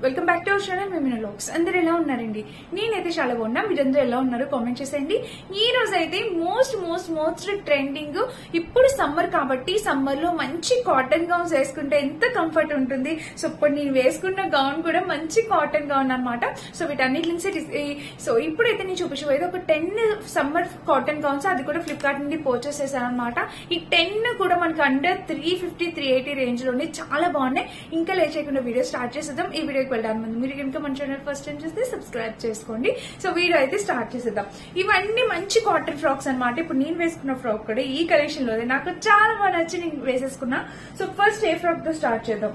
Welcome back to our channel Memina vlogs. అందరూ ఎలా ఉన్నారండి? నేనైతే చాలా బాగున్నా. మీరందరూ ఎలా ఉన్నారు కామెంట్ చేసేయండి. ఈ రోజు అయితే మోస్ట్ ట్రెండింగ్ ఇప్పుడు సమ్మర్ కాబట్టి సమ్మర్ లో మంచి కాటన్ గౌన్స్ వేసుకుంటే ఎంత కంఫర్ట్ ఉంటుంది. సో ఇప్పుడు నేను వేసుకున్న గౌన్ కూడా మంచి కాటన్ గౌన్ అన్నమాట. సో వీటన్నిటి సో ఇప్పుడైతే నేను చూపించబోయేది ఒక 10 సమ్మర్ కాటన్ గౌన్స్, అది కూడా ఫ్లిప్కార్ట్ నుండి పర్చేస్ చేశాను అనమాట. ఈ 10 కూడా మనకి అండర్ 350-380 రేంజ్ లోనే చాలా బాగున్నాయి. ఇంకా లేట్ చేయకుండా వీడియో స్టార్ట్ చేసేద్దాం. ఈ వీడియోకి వెళ్ళడానికి ముందు మీరు కనుక మన ఛానల్ ఫస్ట్ టైం చూస్తే సబ్స్క్రైబ్ చేసుకోండి. సో వీడియో అయితే స్టార్ట్ చేసేద్దాం. ఇవన్నీ మంచి కాటన్ ఫ్రాక్స్ అనమాట. ఇప్పుడు నేను వేసుకున్న ఫ్రాక్ కూడా ఈ కలెక్షన్ లో నాకు చాలా బాగా నచ్చి నేను వేసేసుకున్నా. సో ఫస్ట్ ఏ ఫ్రాక్ తో స్టార్ట్ చేద్దాం.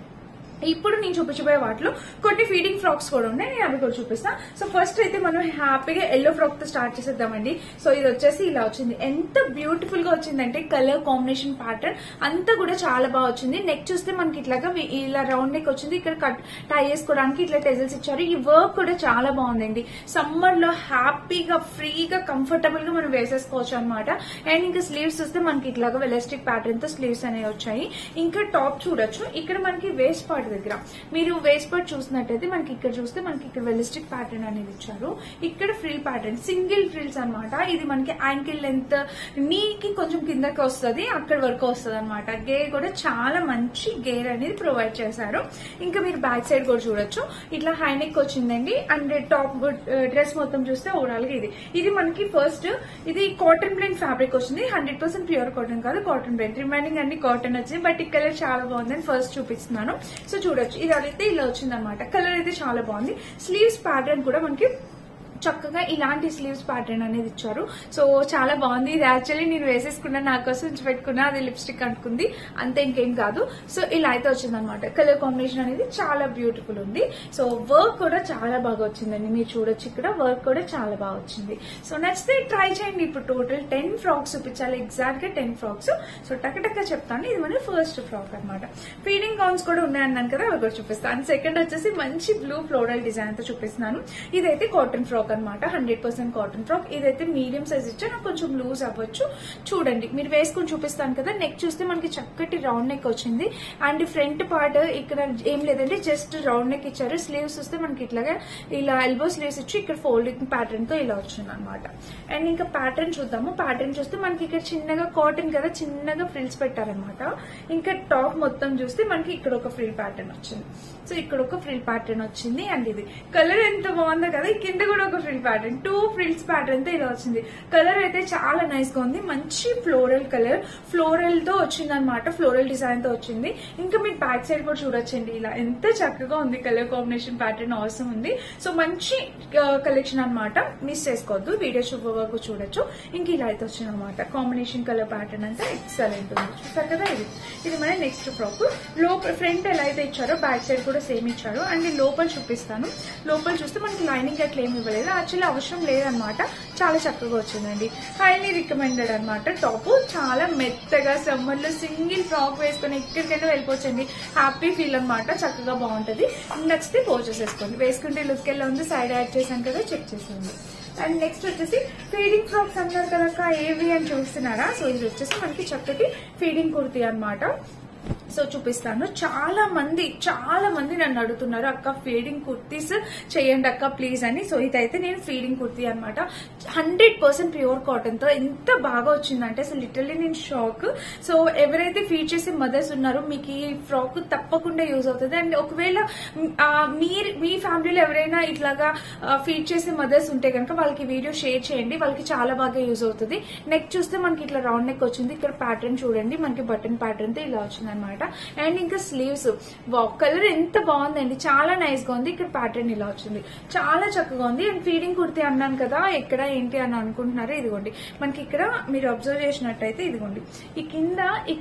ఇప్పుడు నేను చూపించబోయే వాటిలో కొన్ని ఫీడింగ్ ఫ్రాక్స్ కూడా ఉన్నాయి, నేను అవి కూడా చూపిస్తాను. సో ఫస్ట్ అయితే మనం హ్యాపీగా ఎల్లో ఫ్రాక్ తో స్టార్ట్ చేసేద్దామండి. సో ఇది వచ్చేసి ఇలా వచ్చింది. ఎంత బ్యూటిఫుల్ గా వచ్చిందంటే కలర్ కాంబినేషన్ ప్యాటర్న్ అంతా కూడా చాలా బాగా వచ్చింది. నెక్ చూస్తే మనకి ఇట్లాగా ఇలా రౌండ్ నెక్ వచ్చింది. ఇక్కడ కట్ టై చేసుకోవడానికి ఇట్లా టెజల్స్ ఇచ్చారు. ఈ వర్క్ కూడా చాలా బాగుందండి. సమ్మర్ లో హ్యాపీగా ఫ్రీగా కంఫర్టబుల్ గా మనం వేసేసుకోవచ్చు అనమాట. అండ్ ఇంకా స్లీవ్స్ చూస్తే మనకి ఇట్లాగా ఎలాస్టిక్ ప్యాటర్న్ తో స్లీవ్స్ అనేవి వచ్చాయి. ఇంకా టాప్ చూడొచ్చు. ఇక్కడ మనకి వేస్ట్ పార్ట్ దగ్గర మీరు వేస్ట్ పార్ట్ చూసినట్టయితే మనకి ఇక్కడ చూస్తే మనకి ఇక్కడ వెలిస్టిక్ ప్యాటర్న్ అనేది ఇచ్చారు. ఇక్కడ ఫ్రిల్ ప్యాటర్న్ సింగిల్ ఫ్రిల్స్ అనమాట. ఇది మనకి యాంకిల్ లెంత్ నీకి కొంచెం కిందకి వస్తుంది, అక్కడ వరకు వస్తుంది అనమాట. గేర్ కూడా చాలా మంచి గేర్ అనేది ప్రొవైడ్ చేశారు. ఇంకా మీరు బ్యాక్ సైడ్ కూడా చూడొచ్చు. ఇట్లా హైనెక్ వచ్చిందండి. అండ్ టాప్ డ్రెస్ మొత్తం చూస్తే ఓవరాల్ గా ఇది మనకి ఫస్ట్ ఇది కాటన్ బ్లెండ్ ఫ్యాబ్రిక్ వచ్చింది. 100% ప్యూర్ కాటన్ కాదు, కాటన్ బ్లెండ్. రిమైనింగ్ అన్ని కాటన్ వచ్చింది. బట్ ఈ కలర్ చాలా బాగుందని ఫస్ట్ చూపిస్తున్నాను. సో చూడొచ్చు, ఇది అయితే ఇలా వచ్చింది అనమాట. కలర్ అయితే చాలా బాగుంది. స్లీవ్స్ ప్యాటర్న్ కూడా మనకి చక్కగా ఇలాంటి స్లీవ్స్ ప్యాటర్న్ అనేది ఇచ్చారు. సో చాలా బాగుంది. ఇది యాక్చువల్లీ నేను వేసేసుకున్నా, నా కోసం ఉంచి పెట్టుకున్నా, అది లిప్స్టిక్ అంటుకుంది అంతే, ఇంకేం కాదు. సో ఇలా అయితే వచ్చింది అనమాట. కలర్ కాంబినేషన్ అనేది చాలా బ్యూటిఫుల్ ఉంది. సో వర్క్ కూడా చాలా బాగా వచ్చిందండి. మీరు చూడొచ్చు, ఇక్కడ వర్క్ కూడా చాలా బాగా వచ్చింది. సో నచ్చితే ట్రై చేయండి. ఇప్పుడు టోటల్ 10 ఫ్రాక్స్ చూపించాలి, ఎగ్జాక్ట్ గా 10 ఫ్రాక్స్. సో టక్క చెప్తాను. ఇది మన ఫస్ట్ ఫ్రాక్ అనమాట. ఫీడింగ్ గౌన్స్ కూడా ఉన్నాయన్నాను కదా, అవి కూడా చూపిస్తాను. అండ్ సెకండ్ వచ్చేసి మంచి బ్లూ ఫ్లోరల్ డిజైన్ తో చూపిస్తున్నాను. ఇదైతే కాటన్ ఫ్రాక్ అనమాట. 100% కాటన్ ఫ్రాక్. ఇదైతే మీడియం సైజ్ ఇచ్చా, నాకు కొంచెం లూజ్ అవ్వచ్చు. చూడండి, మీరు వేసుకుని చూపిస్తాను కదా. నెక్ చూస్తే మనకి చక్కటి రౌండ్ నెక్ వచ్చింది. అండ్ ఫ్రంట్ పార్ట్ ఇక్కడ ఏం లేదంటే జస్ట్ రౌండ్ నెక్ ఇచ్చారు. స్లీవ్స్ చూస్తే మనకి ఇట్లాగా ఇలా ఎల్బో స్లీవ్స్ ఇచ్చి ఇక్కడ ఫోల్డింగ్ ప్యాటర్న్ తో ఇలా వచ్చింది అనమాట. అండ్ ఇంకా ప్యాటర్న్ చూద్దాము. ప్యాటర్న్ చూస్తే మనకి ఇక్కడ చిన్నగా కాటన్ కదా, చిన్నగా ఫ్రిల్స్ పెట్టారనమాట. ఇంకా టాప్ మొత్తం చూస్తే మనకి ఇక్కడ ఒక ఫ్రిల్ ప్యాటర్న్ వచ్చింది. సో ఇక్కడ ఒక ఫ్రిల్ ప్యాటర్న్ వచ్చింది. అండ్ ఇది కలర్ ఎంత బాగుందో కదా. కింద కూడా ఒక ఫ్రిల్ ప్యాటర్న్, 2 ఫ్రిల్స్ ప్యాటర్న్ తో ఇలా వచ్చింది. కలర్ అయితే చాలా నైస్ గా ఉంది. మంచి ఫ్లోరల్ కలర్, ఫ్లోరల్ తో వచ్చింది అనమాట. ఫ్లోరల్ డిజైన్ తో వచ్చింది. ఇంకా మీరు బ్యాక్ సైడ్ కూడా చూడొచ్చండి. ఇలా ఎంత చక్కగా ఉంది. కలర్ కాంబినేషన్ ప్యాటర్న్ అవసరం ఉంది. సో మంచి కలెక్షన్ అనమాట. మిస్ చేసుకోవద్దు. వీడియో వరకు చూడొచ్చు. ఇంక ఇలా అయితే వచ్చింది అనమాట. కాంబినేషన్ కలర్ ప్యాటర్న్ అంతా ఎక్సలెంట్ ఉంది. చూసారు కదా. ఇది మన నెక్స్ట్ ఫ్రాక్. లోపల ఫ్రంట్ ఎలా అయితే ఇచ్చారో బ్యాక్ సైడ్ కూడా సేమ్ ఇచ్చారు. అండ్ లోపల చూపిస్తాను. లోపల చూస్తే మనకి లైనింగ్ అట్లా ఏమి ఇవ్వలేదు. యాక్చువల్లీ అవసరం లేదనమాట. చాలా చక్కగా వచ్చిందండి. హైలీ రికమెండెడ్ అనమాట. టాప్ చాలా మెత్తగా సమ్మర్ లో సింగిల్ ఫ్రాక్ వేసుకుని ఎక్కడికైనా వెళ్ళిపోవచ్చండి. హ్యాపీ ఫీల్ అనమాట. చక్కగా బాగుంటది. నచ్చితే పర్చేస్ చేసుకోండి. వేసుకుంటే లుక్ ఎలా ఉంది, సైడ్ యాడ్ చేశాను కదా, చెక్ చేసేయండి. అండ్ నెక్స్ట్ వచ్చేసి ఫీడింగ్ ఫ్రాక్స్ అన్నారు కనుక ఏవి అని చూస్తున్నారా. సో ఇది వచ్చేసి మనకి చక్కటి ఫీడింగ్ కుర్తీ అనమాట. సో చూపిస్తాను. చాలా మంది నన్ను అడుగుతున్నారు, అక్క ఫీడింగ్ కుర్తీస్ చేయండి అక్క ప్లీజ్ అని. సో ఇదైతే నేను ఫీడింగ్ కుర్తీ అనమాట. 100% ప్యూర్ కాటన్ తో ఎంత బాగా వచ్చిందంటే అసలు లిటరల్లీ నేను షాక్. సో ఎవరైతే ఫీడ్ చేసే మదర్స్ ఉన్నారో మీకు ఈ ఫ్రాక్ తప్పకుండా యూజ్ అవుతుంది. అండ్ ఒకవేళ మీ ఫ్యామిలీలో ఎవరైనా ఇట్లాగా ఫీడ్ చేసే మదర్స్ ఉంటే కనుక వాళ్ళకి వీడియో షేర్ చేయండి. వాళ్ళకి చాలా బాగా యూజ్ అవుతుంది. నెక్ చూస్తే మనకి ఇట్లా రౌండ్ నెక్ వచ్చింది. ఇక్కడ ప్యాటర్న్ చూడండి, మనకి బటన్ ప్యాటర్న్ తో ఇలా వచ్చింది అనమాట. అండ్ ఇంకా స్లీవ్స్ కలర్ ఎంత బాగుందండి. చాలా నైస్ గా ఉంది. ఇక్కడ ప్యాటర్న్ ఇలా వచ్చింది. చాలా చక్కగా ఉంది. అండ్ ఫీడింగ్ కుర్తీ అన్నాను కదా, ఎక్కడ ఏంటి అని అనుకుంటున్నారు. ఇదిగోండి మనకి ఇక్కడ మీరు అబ్జర్వ్ చేసినట్టయితే ఇదిగోండి ఈ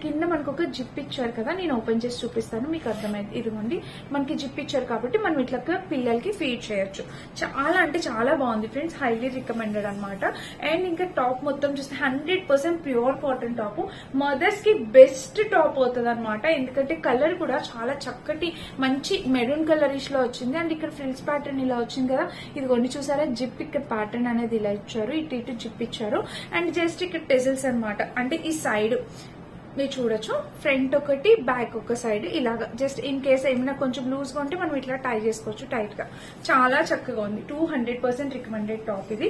కింద మనకు ఒక జిప్ ఇచ్చారు కదా. నేను ఓపెన్ చేసి చూపిస్తాను, మీకు అర్థమైంది. ఇదిగోండి మనకి జిప్ ఇచ్చారు కాబట్టి మనం ఇట్లా పిల్లలకి ఫీడ్ చేయొచ్చు. చాలా అంటే చాలా బాగుంది ఫ్రెండ్స్. హైలీ రికమెండెడ్ అనమాట. అండ్ ఇంకా టాప్ మొత్తం చూస్తే 100% ప్యూర్ కాటన్ టాప్. మదర్స్ కి బెస్ట్ టాప్ అవుతుంది అనమాట. ఎందుకంటే కలర్ కూడా చాలా చక్కటి మంచి మెరూన్ కలరిష్ లో వచ్చింది. అండ్ ఇక్కడ ఫ్రిల్స్ ప్యాటర్న్ ఇలా వచ్చింది కదా. ఇది కొన్ని చూసారా, జిప్ ఇక్కడ ప్యాటర్న్ అనేది ఇలా ఇచ్చారు. ఇటు జిప్ ఇచ్చారు. అండ్ జస్ట్ ఇక్కడ టెజల్స్ అనమాట. అంటే ఈ సైడ్ మీరు చూడొచ్చు ఫ్రంట్ ఒకటి బ్యాక్ ఒక సైడ్ ఇలాగా జస్ట్ ఇన్ కేస్ ఏమైనా కొంచెం లూజ్ గా ఉంటే మనం ఇట్లా టై చేసుకోవచ్చు టైట్ గా. చాలా చక్కగా ఉంది. 200% రికమెండెడ్ టాప్ ఇది.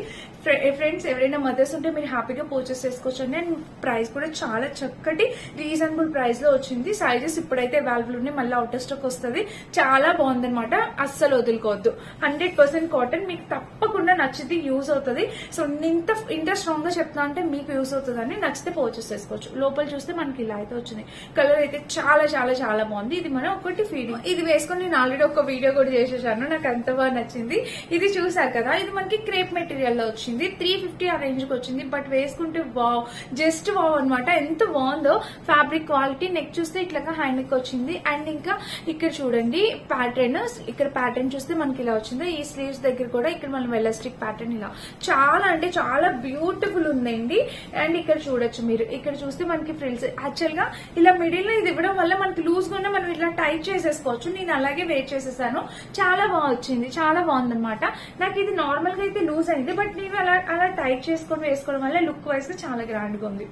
ఫ్రెండ్స్ ఎవరైనా మదర్స్ ఉంటే మీరు హ్యాపీగా పర్చేస్ చేసుకోవచ్చు అండి. అండ్ ప్రైస్ కూడా చాలా చక్కటి రీజనబుల్ ప్రైస్ లో వచ్చింది. సైజెస్ ఇప్పుడైతే అవైలబుల్ ఉన్నాయి, మళ్ళీ అవుట్ ఆఫ్ స్టాక్ వస్తుంది. చాలా బాగుందన్నమాట, అస్సలు వదులుకోవద్దు. 100% కాటన్, మీకు తప్పకుండా నచ్చితే యూజ్ అవుతుంది. సో ఇంత స్ట్రాంగ్ గా చెప్తా అంటే మీకు యూజ్ అవుతుంది అని, నచ్చితే పర్చేస్ చేసుకోవచ్చు. లోపల చూస్తే మనకి ఇలా అయితే వచ్చింది. కలర్ అయితే చాలా చాలా చాలా బాగుంది. ఇది మనం ఒకటి ఫీడింగ్, ఇది వేసుకొని నేను ఆల్రెడీ ఒక వీడియో కూడా చేసేసాను, నాకు అంత బాగా నచ్చింది. ఇది చూసారు కదా, ఇది మనకి క్రేప్ మెటీరియల్ లో వచ్చింది. 350 ఆ రేంజ్ కి వచ్చింది. బట్ వేసుకుంటే వావ్, జస్ట్ వావ్ అనమాట. ఎంత బాగుందో ఫ్యాబ్రిక్ క్వాలిటీ. నెక్ చూస్తే ఇట్లాగా హై నెక్ వచ్చింది. అండ్ ఇంకా ఇక్కడ చూడండి ప్యాటర్న్, ఇక్కడ ప్యాటర్న్ చూస్తే మనకి ఇలా వచ్చింది. ఈ స్లీవ్స్ దగ్గర కూడా ఇక్కడ మనం ఎలాస్టిక్ ప్యాటర్న్ ఇలా చాలా అంటే చాలా బ్యూటిఫుల్ ఉందండి. అండ్ ఇక్కడ చూడొచ్చు మీరు, ఇక్కడ చూస్తే మనకి ఫ్రిల్స్ యాక్చువల్ గా ఇలా మిడిల్ లో ఇది ఇవ్వడం వల్ల మనకి లూజ్ గా మనం ఇట్లా టైట్ చేసేసుకోవచ్చు. నేను అలాగే వెయిట్ చేసేసాను, చాలా బాగా వచ్చింది, చాలా బాగుందన్నమాట. నాకు ఇది నార్మల్ గా అయితే లూజ్ అయింది, బట్ నేను అలా టైట్ చేసుకొని వేసుకోవడం వల్ల లుక్ వైజ్ గా చాలా గ్రాండ్ గా ఉంది.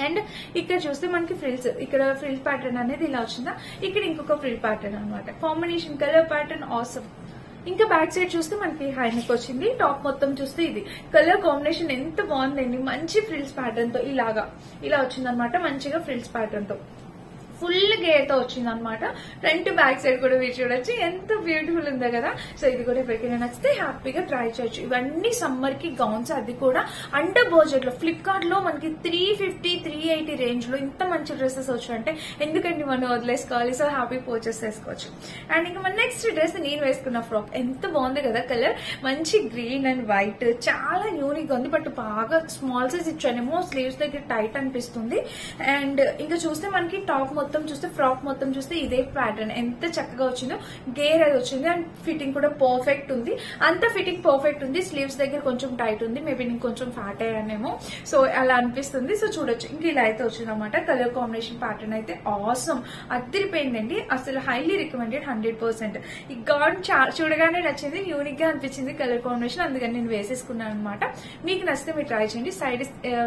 అండ్ ఇక్కడ చూస్తే మనకి ఫ్రిల్స్, ఇక్కడ ఫ్రిల్ ప్యాటర్న్ అనేది ఇలా వచ్చిందా, ఇక్కడ ఇంకొక ఫ్రిల్ ప్యాటర్న్ అనమాట. Combination colour pattern awesome. ఇంకా బ్యాక్ సైడ్ చూస్తే మనకి హై నెక్ వచ్చింది. టాప్ మొత్తం చూస్తే ఇది కలర్ కాంబినేషన్ ఎంత బాగుందండి. మంచి ఫ్రిల్స్ ప్యాటర్న్ తో ఇలా వచ్చిందనమాట. మంచిగా ఫ్రిల్స్ ప్యాటర్న్ తో ఫుల్ గేర్ తో వచ్చింది అనమాట. ఫ్రంట్ బ్యాక్ సైడ్ కూడా మీరు చూడొచ్చు, ఎంత బ్యూటిఫుల్ ఉందో కదా. సో ఇది కూడా ఎవరికైనా నచ్చితే హ్యాపీగా ట్రై చేయొచ్చు. ఇవన్నీ సమ్మర్ కి గౌన్స్, అది కూడా అండర్ బడ్జెట్ లో. ఫ్లిప్కార్ట్ లో మనకి 350, 380 రేంజ్ లో ఇంత మంచి డ్రెస్సెస్ వచ్చాయంటే ఎందుకంటే మనం వదిలేసుకోవాలి. సో హ్యాపీ పర్చేస్ చేసుకోవచ్చు. అండ్ ఇంకా మన నెక్స్ట్ డ్రెస్ నేను వేసుకున్న ఫ్రాక్ ఎంత బాగుంది కదా. కలర్ మంచి గ్రీన్ అండ్ వైట్, చాలా యూనిక్ గా ఉంది. బట్ బాగా స్మాల్ సైజ్ ఇచ్చానేమో, స్లీవ్స్ దగ్గర టైట్ అనిపిస్తుంది. అండ్ ఇంకా చూస్తే మనకి టాప్ మొత్తం చూస్తే, ఫ్రాక్ మొత్తం చూస్తే ఇదే ప్యాటర్న్ ఎంత చక్కగా వచ్చిందో. గేర్ అది వచ్చింది అండ్ ఫిట్టింగ్ కూడా పర్ఫెక్ట్ ఉంది. అంత ఫిట్టింగ్ పర్ఫెక్ట్ ఉంది. స్లీవ్స్ దగ్గర కొంచెం టైట్ ఉంది, మేబీ నేను కొంచెం ఫ్యాట్ అయ్యానేమో, సో అలా అనిపిస్తుంది. సో చూడొచ్చు, ఇంక ఇలా అయితే వచ్చింది అనమాట. కలర్ కాంబినేషన్ ప్యాటర్న్ అయితే ఆసమ్, అదిరిపోయిందండి. అసలు హైలీ రికమెండెడ్ 100%. ఈ గౌన్ చూడగానే నచ్చింది, యూనిక్ గా అనిపించింది కలర్ కాంబినేషన్, అందుకని నేను వేసేసుకున్నాను అనమాట. మీకు నచ్చితే మీరు ట్రై చేయండి. సైడ్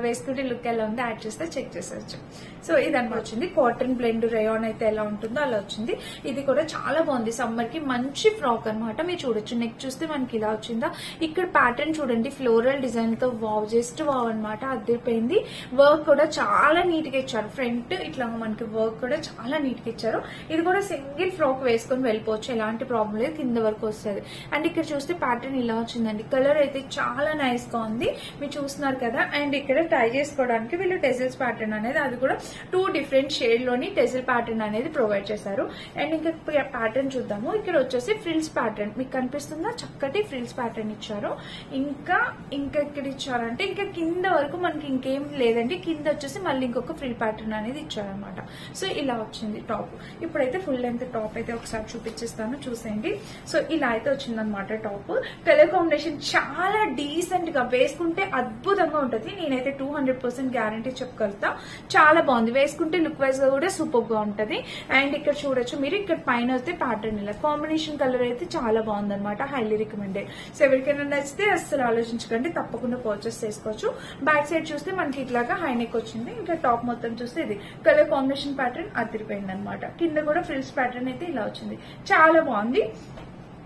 వేసుకుంటే లుక్ ఎలా ఉందో యాడ్ చేస్తే చెక్ చేసేవచ్చు. సో ఇదన్నమాట వచ్చింది. కాటన్ బ్లెండ్ రేయాన్ అయితే ఎలా ఉంటుందో అలా వచ్చింది. ఇది కూడా చాలా బాగుంది. సమ్మర్ కి మంచి ఫ్రాక్ అనమాట. మీరు చూడొచ్చు, నెక్ చూస్తే మనకి ఇలా వచ్చిందా. ఇక్కడ ప్యాటర్న్ చూడండి, ఫ్లోరల్ డిజైన్ తో వావ్, జస్ట్ వావ్ అనమాట. అదిరిపోయింది. వర్క్ కూడా చాలా నీట్ గా ఇచ్చారు. ఫ్రంట్ ఇట్లా మనకి వర్క్ కూడా చాలా నీట్ గా ఇచ్చారు. ఇది కూడా సింగిల్ ఫ్రాక్ వేసుకొని వెళ్ళిపోవచ్చు, ఎలాంటి ప్రాబ్లం లేదు, కింద వరకు వస్తుంది. అండ్ ఇక్కడ చూస్తే ప్యాటర్న్ ఇలా వచ్చిందండి. కలర్ అయితే చాలా నైస్ గా ఉంది, మీరు చూస్తున్నారు కదా. అండ్ ఇక్కడ టై చేసుకోవడానికి వీళ్ళు టెజిల్స్ ప్యాటర్న్ అనేది, అది కూడా 2 డిఫరెంట్ షేడ్ లోని టెజిల్ ప్యాటర్న్ అనేది ప్రొవైడ్ చేశారు. అండ్ ఇంకా ప్యాటర్న్ చూద్దాము. ఇక్కడ వచ్చేసి ఫ్రిల్స్ ప్యాటర్న్ మీకు కనిపిస్తుందా, చక్కటి ఫ్రిల్స్ ప్యాటర్న్ ఇచ్చారు. ఇంకా ఇక్కడ ఇచ్చారంటే ఇంకా కింద వరకు మనకి ఇంకేం లేదండి. కింద వచ్చేసి మళ్ళీ ఇంకొక ఫ్రిల్ ప్యాటర్న్ అనేది ఇచ్చారనమాట. సో ఇలా వచ్చింది టాప్. ఇప్పుడైతే ఫుల్ లెంత్ టాప్ అయితే ఒకసారి చూపించేస్తాను, చూసేయండి. సో ఇలా అయితే వచ్చింది అనమాట టాప్. కలర్ కాంబినేషన్ చాలా డీసెంట్ గా, వేసుకుంటే అద్భుతంగా ఉంటుంది. నేనైతే 200% గ్యారంటీ చెప్పగలుగుతా. చాలా బాగుంది, వేసుకుంటే లుక్ వైజ్ గా కూడా సూపర్ గా ఉంటది. అండ్ ఇక్కడ చూడొచ్చు మీరు, ఇక్కడ పైన అయితే ప్యాటర్న్ ఇలా కాంబినేషన్ కలర్ అయితే చాలా బాగుంది అనమాట. Highly recommended. సో ఎవరికైనా నచ్చితే అస్సలు ఆలోచించకండి, తప్పకుండా పర్చేస్ చేసుకోవచ్చు. బ్యాక్ సైడ్ చూస్తే మనకి ఇట్లాగా హై నెక్ వచ్చింది. ఇంకా టాప్ మొత్తం చూస్తే ఇది కలర్ కాంబినేషన్ ప్యాటర్న్ అదిరిపోయింది అనమాట. కింద కూడా ఫ్రిల్స్ ప్యాటర్న్ అయితే ఇలా వచ్చింది, చాలా బాగుంది.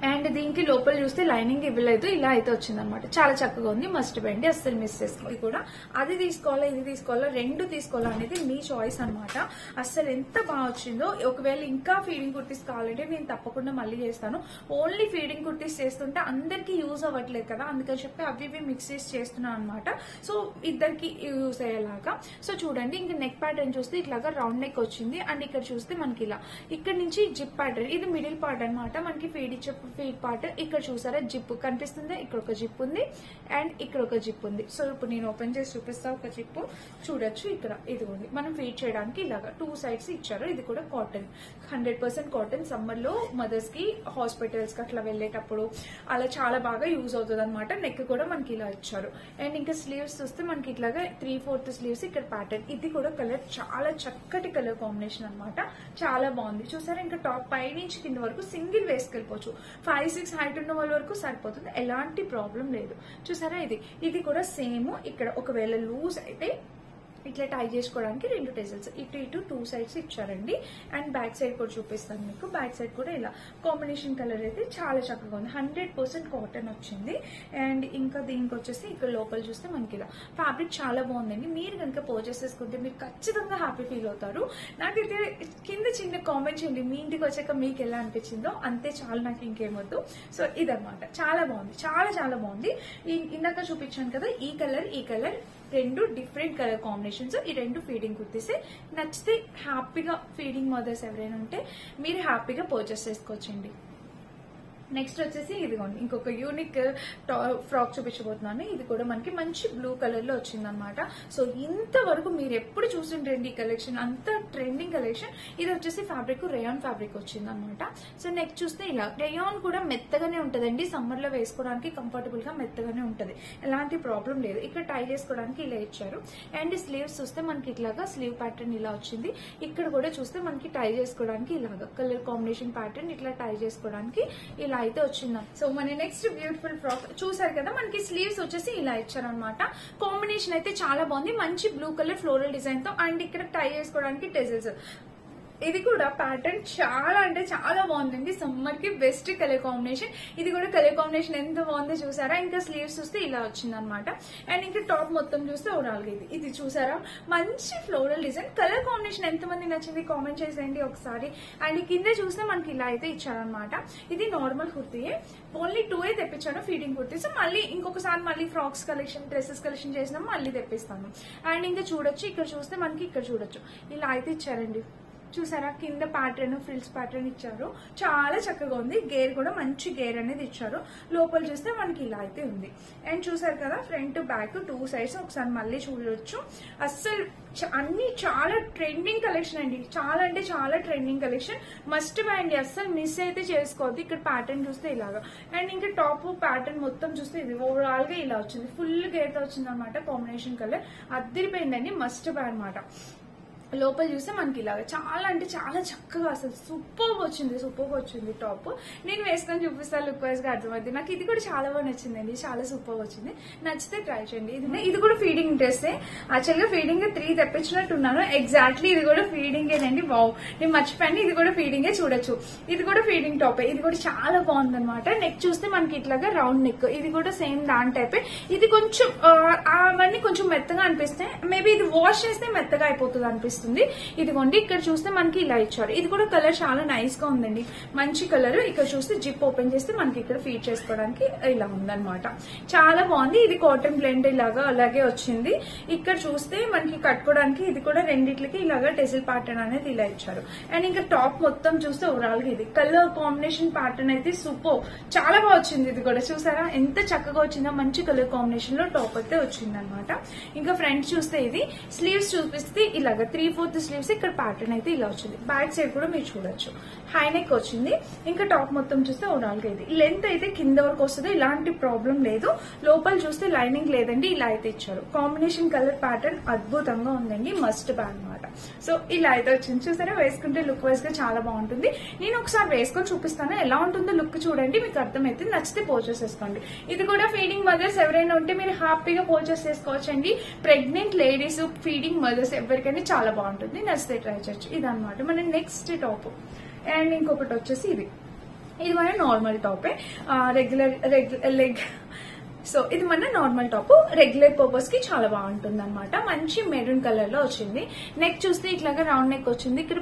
అండ్ దీనికి లోపల చూస్తే లైనింగ్ ఇవ్వలేదు, ఇలా అయితే వచ్చిందనమాట. చాలా చక్కగా ఉంది, మస్ట్ బెండి, అస్సలు మిస్ చేసుకోవాలి. కూడా అది తీసుకోవాలా ఇది తీసుకోవాలా రెండు తీసుకోవాలా అనేది మీ చాయిస్ అనమాట. అస్సలు ఎంత బాగా వచ్చిందో. ఒకవేళ ఇంకా ఫీడింగ్ కుర్తీస్ కావాలంటే నేను తప్పకుండా మళ్ళీ చేస్తాను. ఓన్లీ ఫీడింగ్ కుర్తీస్ చేస్తుంటే అందరికి యూజ్ అవ్వట్లేదు కదా, అందుకని చెప్పి అవి మిక్స్ చేసి చేస్తున్నాను అనమాట. సో ఇద్దరికి యూజ్ అయ్యేలాగా. సో చూడండి, ఇంకా నెక్ ప్యాటర్న్ చూస్తే ఇట్లాగా రౌండ్ నెక్ వచ్చింది. అండ్ ఇక్కడ చూస్తే మనకి ఇలా ఇక్కడ నుంచి జిప్ ప్యాటర్న్, ఇది మిడిల్ పార్ట్ అనమాట. మనకి ఫీడ్ పార్ట్ ఇక్కడ చూసారా, జిప్ కనిపిస్తుంది. ఇక్కడ ఒక జిప్ ఉంది అండ్ ఇక్కడ ఒక జిప్ ఉంది. సో ఇప్పుడు నేను ఓపెన్ చేసి చూపిస్తా. ఒక జిప్ చూడొచ్చు, ఇక్కడ ఇది ఉంది. మనం ఫీడ్ చేయడానికి ఇలాగా 2 సైడ్స్ ఇచ్చారు. ఇది కూడా కాటన్, 100% కాటన్. సమ్మర్ లో మదర్స్ కి హాస్పిటల్స్ కి అట్లా వెళ్లేటప్పుడు అలా చాలా బాగా యూజ్ అవుతుంది అనమాట. నెక్ కూడా మనకి ఇలా ఇచ్చారు. అండ్ ఇంకా స్లీవ్స్ చూస్తే మనకి ఇట్లాగా 3/4 స్లీవ్స్ ఇక్కడ ప్యాటర్న్. ఇది కూడా కలర్ చాలా చక్కటి కలర్ కాంబినేషన్ అనమాట, చాలా బాగుంది. చూసారా, ఇంకా టాప్ పై నుంచి కింద వరకు సింగిల్ వేసుకెళ్ళిపోవచ్చు. 5'6" హైట్ ఉన్న వాళ్ళ వరకు సరిపోతుంది, ఎలాంటి ప్రాబ్లం లేదు. చూసారా, ఇది కూడా సేమ్. ఇక్కడ ఒకవేళ లూజ్ అయితే ఇట్లా టై చేసుకోవడానికి 2 టెజల్స్ ఇటు ఇటు 2 సైడ్స్ ఇచ్చారండి. అండ్ బ్యాక్ సైడ్ కూడా చూపిస్తాను మీకు. బ్యాక్ సైడ్ కూడా ఇలా కాంబినేషన్ కలర్ అయితే చాలా చక్కగా ఉంది. 100% కాటన్ వచ్చింది. అండ్ ఇంకా దీనికి వచ్చేసి ఇక్కడ లోపల చూస్తే మనకి ఇలా ఫ్యాబ్రిక్ చాలా బాగుందండి. మీరు కనుక పర్చేస్ చేసుకుంటే మీరు ఖచ్చితంగా హ్యాపీ ఫీల్ అవుతారు. నాకైతే కింద చిన్న కామెంట్ చేయండి, మీ ఇంటికి వచ్చాక మీకు ఎలా అనిపించిందో. అంతే చాలు, నాకు ఇంకేమొద్దు. సో ఇదన్నమాట, చాలా బాగుంది, చాలా చాలా బాగుంది. ఇందాక చూపించాను కదా, ఈ కలర్ 2 డిఫరెంట్ కలర్ కాంబినేషన్స్. ఈ 2 ఫీడింగ్ కుర్తీసే. నచ్చితే హ్యాపీగా ఫీడింగ్ మదర్స్ ఎవరైనా ఉంటే మీరు హ్యాపీగా పర్చేస్ చేసుకోవచ్చండి. నెక్స్ట్ వచ్చేసి ఇదిగోండి ఇంకొక యూనిక్ ఫ్రాక్ చూపించబోతున్నాను. ఇది కూడా మనకి మంచి బ్లూ కలర్ లో వచ్చింది అనమాట. సో ఇంతవరకు మీరు ఎప్పుడు చూసింటండి ఈ కలెక్షన్, అంత ట్రెండింగ్ కలెక్షన్. ఇది వచ్చేసి ఫ్యాబ్రిక్ రేయాన్ ఫ్యాబ్రిక్ వచ్చింది అనమాట. సో నెక్స్ట్ చూస్తే ఇలా రేయాన్ కూడా మెత్తగానే ఉంటదండి. సమ్మర్ లో వేసుకోవడానికి కంఫర్టబుల్ గా మెత్తగానే ఉంటది, ఎలాంటి ప్రాబ్లం లేదు. ఇక్కడ టై చేసుకోవడానికి ఇలా ఇచ్చారు. అండ్ స్లీవ్స్ చూస్తే మనకి ఇట్లాగా స్లీవ్ ప్యాటర్న్ ఇలా వచ్చింది. ఇక్కడ కూడా చూస్తే మనకి టై చేసుకోవడానికి ఇలాగా కలర్ కాంబినేషన్ ప్యాటర్న్ ఇట్లా టై చేసుకోవడానికి ఇలా అయితే వచ్చింది. సో మన నెక్స్ట్ బ్యూటిఫుల్ ఫ్రాక్ చూసారు కదా, మనకి స్లీవ్స్ వచ్చేసి ఇలా ఇచ్చారనమాట. కాంబినేషన్ అయితే చాలా బాగుంది, మంచి బ్లూ కలర్ ఫ్లోరల్ డిజైన్ తో. అండ్ ఇక్కడ టై చేసుకోవడానికి టెజల్స్. ఇది కూడా ప్యాటర్న్ చాలా అంటే చాలా బాగుందండి. సమ్మర్ కి బెస్ట్ కలర్ కాంబినేషన్. ఇది కూడా కలర్ కాంబినేషన్ ఎంత బాగుందో చూసారా. ఇంకా స్లీవ్స్ చూస్తే ఇలా వచ్చింది అనమాట. అండ్ ఇంకా టాప్ మొత్తం చూస్తే ఓవరాల్ గా ఇది చూసారా, మంచి ఫ్లోరల్ డిజైన్. కలర్ కాంబినేషన్ ఎంతమంది నచ్చింది కామెంట్ చేసేయండి ఒకసారి. అండ్ కింద చూస్తే మనకి ఇలా అయితే ఇచ్చారనమాట. ఇది నార్మల్ కుర్తీయే, ఓన్లీ 2 తెప్పించాను ఫీడింగ్ కుర్తీస్. మళ్ళీ ఇంకొకసారి మళ్ళీ ఫ్రాక్స్ కలెక్షన్, డ్రెస్సెస్ కలెక్షన్ చేసినా మళ్ళీ తెప్పిస్తాను. అండ్ ఇంకా చూడొచ్చు, ఇక్కడ చూస్తే మనకి ఇక్కడ చూడొచ్చు ఇలా అయితే ఇచ్చారండి. చూసారా, కింద ప్యాటర్న్ ఫ్రిల్స్ ప్యాటర్న్ ఇచ్చారు, చాలా చక్కగా ఉంది. గేర్ కూడా మంచి గేర్ అనేది ఇచ్చారు. లోపల చూస్తే మనకి ఇలా అయితే ఉంది. అండ్ చూసారు కదా, ఫ్రంట్ బ్యాక్ 2 సైడ్స్ ఒకసారి మళ్ళీ చూడొచ్చు. అస్సలు అన్ని చాలా ట్రెండింగ్ కలెక్షన్ అండి, చాలా అంటే చాలా ట్రెండింగ్ కలెక్షన్. మస్ట్ బై అండి, అస్సలు మిస్ అయితే చేసుకోవద్దు. ఇక్కడ ప్యాటర్న్ చూస్తే ఇలాగా. అండ్ ఇంకా టాప్ ప్యాటర్న్ మొత్తం చూస్తే ఇది ఓవరాల్ గా ఇలా వచ్చింది, ఫుల్ గేర్ తో వచ్చింది అనమాట. కాంబినేషన్ కలర్ అద్దరిపోయిందండి, మస్ట్ బై అనమాట. లోపల చూస్తే మనకి ఇలాగా చాలా అంటే చాలా చక్కగా అసలు సూపర్ వచ్చింది టాప్. నేను వేసుకొని చూపిస్తాను, లుక్ వైజ్ గా అర్థమవుతుంది. నాకు ఇది కూడా చాలా బాగా నచ్చిందండి, చాలా సూపర్ వచ్చింది. నచ్చితే ట్రై చేయండి. ఇది కూడా ఫీడింగ్ డ్రెస్. యాక్చువల్ గా ఫీడింగ్ 3 తెప్పించినట్టున్నాను. ఎగ్జాక్ట్లీ ఇది కూడా ఫీడింగ్ ఏనండి. వావ్, నేను మర్చిపోయాను, ఇది కూడా ఫీడింగే. చూడొచ్చు, ఇది కూడా ఫీడింగ్ టాప్. ఇది కూడా చాలా బాగుంది అనమాట. నెక్ చూస్తే మనకి ఇట్లాగా రౌండ్ నెక్, ఇది కూడా సేమ్ దాని టైపే. ఇది కొంచెం అవన్నీ కొంచెం మెత్తగా అనిపిస్తాయి. మేబీ ఇది వాష్ చేస్తే మెత్తగా అయిపోతుంది అనిపిస్తుంది. ఇదిగోండి, ఇక్కడ చూస్తే మనకి ఇలా ఇచ్చారు. ఇది కూడా కలర్ చాలా నైస్ గా ఉందండి, మంచి కలర్. ఇక్కడ చూస్తే జిప్ ఓపెన్ చేస్తే మనకి ఇక్కడ ఫీడ్ చేసుకోవడానికి ఇలా ఉందన్నమాట. చాలా బాగుంది. ఇది కాటన్ బ్లెండ్ ఇలాగా అలాగే వచ్చింది. ఇక్కడ చూస్తే మనకి కట్టుకోవడానికి ఇది కూడా రెండిట్లకి ఇలాగా టెజిల్ ప్యాటర్న్ అనేది ఇలా ఇచ్చారు. అండ్ ఇంకా టాప్ మొత్తం చూస్తే ఓవరాల్ గా ఇది కలర్ కాంబినేషన్ ప్యాటర్న్ అయితే సూపర్, చాలా బాగా వచ్చింది. ఇది కూడా చూసారా ఎంత చక్కగా వచ్చిందో, మంచి కలర్ కాంబినేషన్ లో టాప్ అయితే వచ్చింది అనమాట. ఇంకా ఫ్రంట్ చూస్తే ఇది స్లీవ్స్ చూపిస్తే ఇలాగా 3/4 స్లీవ్స్. ఇక్కడ ప్యాటర్న్ అయితే ఇలా వచ్చింది. బ్యాక్ సైడ్ కూడా మీరు చూడొచ్చు, హై నెక్ వచ్చింది. ఇంకా టాప్ మొత్తం చూస్తే ఓవరాల్ గా ఇది లెంత్ అయితే కింద వరకు వస్తుంది, ఇలాంటి ప్రాబ్లం లేదు. లోపల చూస్తే లైనింగ్ లేదండి, ఇలా అయితే ఇచ్చారు. కాంబినేషన్ కలర్ ప్యాటర్న్ అద్భుతంగా ఉందండి, మస్ట్ బై అనమాట. సో ఇలా అయితే వచ్చింది. చూసారా, వేసుకుంటే లుక్ వైజ్ గా చాలా బాగుంటుంది. నేను ఒకసారి వేసుకొని చూపిస్తాను, ఎలా ఉంటుందో లుక్ చూడండి, మీకు అర్థమైతే నచ్చితే పర్చేస్ చేసుకోండి. ఇది కూడా ఫీడింగ్ మదర్స్ ఎవరైనా ఉంటే మీరు హ్యాపీగా పర్చేస్ చేసుకోవచ్చండి. ప్రెగ్నెంట్ లేడీస్, ఫీడింగ్ మదర్స్ ఎవరికైనా చాలా బాగుంటుంది, నచ్చితే ట్రై చేయొచ్చు. ఇదన్నమాట మన నెక్స్ట్ టాప్. అండ్ ఇంకొకటి వచ్చేసి ఇది మన నార్మల్ టాపే, రెగ్యులర్ లెగ్. సో ఇది మన నార్మల్ టాప్, రెగ్యులర్ పర్పస్ కి చాలా బాగుంటుంది అనమాట. మంచి మెరూన్ కలర్ లో వచ్చింది. నెక్ చూస్తే ఇట్లాగా రౌండ్ నెక్ వచ్చింది. ఇక్కడ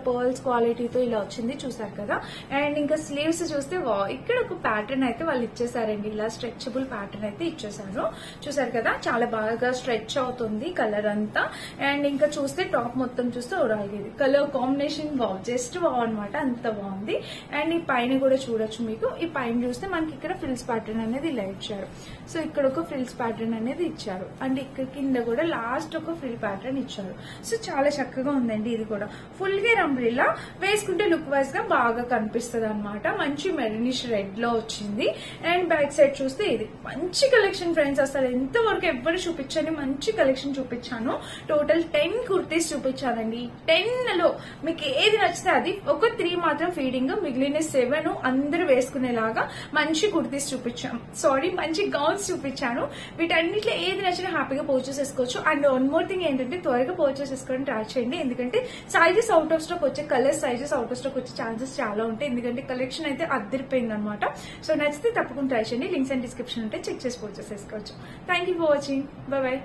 పర్ల్స్ క్వాలిటీతో ఇలా వచ్చింది, చూసారు కదా. అండ్ ఇంకా స్లీవ్స్ చూస్తే ఇక్కడ ఒక ప్యాటర్న్ అయితే వాళ్ళు ఇచ్చేసారండి, ఇలా స్ట్రెచబుల్ ప్యాటర్న్ అయితే ఇచ్చేసారు. చూసారు కదా, చాలా బాగా స్ట్రెచ్ అవుతుంది కలర్ అంతా. అండ్ ఇంకా చూస్తే టాప్ మొత్తం చూస్తే ఓవరాల్ ఇది కలర్ కాంబినేషన్ జస్ట్ అనమాట, అంత బాగుంది. అండ్ ఈ పైన కూడా చూడొచ్చు, మీకు ఈ పైన చూస్తే మనకి ఇక్కడ ఫ్రిల్స్ ప్యాటర్న్ అనేది ఇలా ఇచ్చారు. సో ఇక్కడ ఒక ఫ్రిల్స్ ప్యాటర్న్ అనేది ఇచ్చారు. అండ్ ఇక్కడ కింద కూడా లాస్ట్ ఒక ఫ్రిల్ ప్యాటర్న్ ఇచ్చారు. సో చాలా చక్కగా ఉందండి. ఇది కూడా ఫుల్ గా అంబ్రెల్లా వేసుకుంటే లుక్ వైజ్ గా బాగా కనిపిస్తుంది అనమాట. మంచి మెరూనిష్ రెడ్ లో వచ్చింది. అండ్ బ్యాక్ సైడ్ చూస్తే ఇది మంచి కలెక్షన్ ఫ్రెండ్స్, అసలు ఎంతవరకు ఎవ్వరు చూపించండి, మంచి కలెక్షన్ చూపించాను. టోటల్ 10 కుర్తీస్ చూపించానండి. 10 లో మీకు ఏది నచ్చితే అది. ఒక 3 మాత్రం ఫీడింగ్, మిగిలిన 7 అందరూ వేసుకునేలాగా మంచి కుర్తీస్ చూపించాం. సారీ మంచి గౌన్స్ చూపించాను. వీటన్నిటిలో ఏది నచ్చినా హ్యాపీగా పర్చేస్ చేసుకోవచ్చు. అండ్ వన్ మోర్ థింగ్ ఏంటంటే త్వరగా పర్చేస్ చేసుకోవడం ట్రై చేయండి. ఎందుకంటే సైజెస్ అవుట్ ఆఫ్ స్టాక్ వచ్చే, colours sizes out of stock వచ్చే ఛాన్సెస్ చాలా ఉంటాయి. ఎందుకంటే కలెక్షన్ అయితే అద్దరిపోయింది అనమాట. సో నచ్చితే తప్పకుండా ట్రై చేయండి. లింక్స్ అండ్ డిస్క్రిప్షన్ ఉంటే చెక్ చేసి పర్చేస్ చేసుకోవచ్చు. Thank you for watching. By by.